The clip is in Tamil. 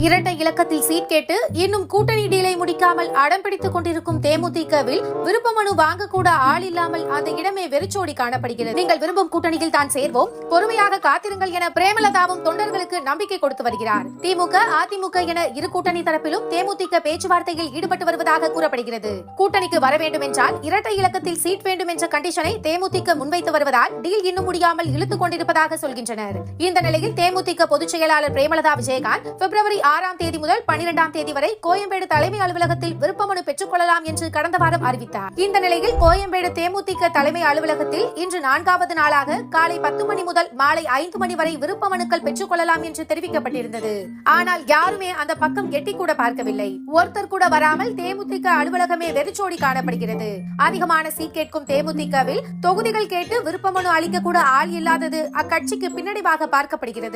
இரட்டை இலக்கத்தில் சீட் கேட்டு இன்னும் கூட்டணி டீலை முடிக்காமல் அடம் பிடித்துக் கொண்டிருக்கும் தேமுதிகவில் விருப்ப மனு வாங்கக்கூட ஆள் இல்லாமல் அந்த இடமே வெறிச்சோடி காணப்படுகிறது. நீங்கள் விரும்பும் கூட்டணியில் தான் சேர்வோம், பொறுமையாக காத்திருங்கள் என பிரேமலதாவும் தொண்டர்களுக்கு நம்பிக்கை கொடுத்து வருகிறார். திமுக, அதிமுக என இரு கூட்டணி தரப்பிலும் தேமுதிக பேச்சுவார்த்தையில் ஈடுபட்டு வருவதாக கூறப்படுகிறது. கூட்டணிக்கு வர வேண்டும் என்றால் இரட்டை இலக்கத்தில் சீட் வேண்டும் என்ற கண்டிஷனை தேமுதிக முன்வைத்து வருவதால் டீல் இன்னும் முடியாமல் இழுத்துக் கொண்டிருப்பதாக சொல்கின்றனர். இந்த நிலையில் தேமுதிக பொதுச் செயலாளர் பிரேமலதா விஜயகாந்த் பிப்ரவரி 6ஆம் தேதி முதல் 12ஆம் தேதி வரை கோயம்பேடு தலைமை அலுவலகத்தில் விருப்ப மனு பெற்றுக் கொள்ளலாம் என்று கடந்த வாரம் அறிவித்தார். இந்த நிலையில் கோயம்பேடு தேமுதிக தலைமை அலுவலகத்தில் இன்று 4வது நாளாக காலை 10 மணி முதல் மாலை 5 மணி வரை விருப்ப மனுக்கள் பெற்றுக் கொள்ளலாம் என்று தெரிவிக்கப்பட்டிருந்தது. ஆனால் யாருமே அந்த பக்கம் எட்டி கூட பார்க்கவில்லை. ஒருத்தர் கூட வராமல் தேமுதிக அலுவலகமே வெறிச்சோடி காணப்படுகிறது. அதிகமான சீட் கேட்கும் தேமுதிகவில் தொகுதிகள் கேட்டு விருப்ப மனு அளிக்க கூட ஆள் இல்லாதது அக்கட்சிக்கு பின்னடைவாக பார்க்கப்படுகிறது.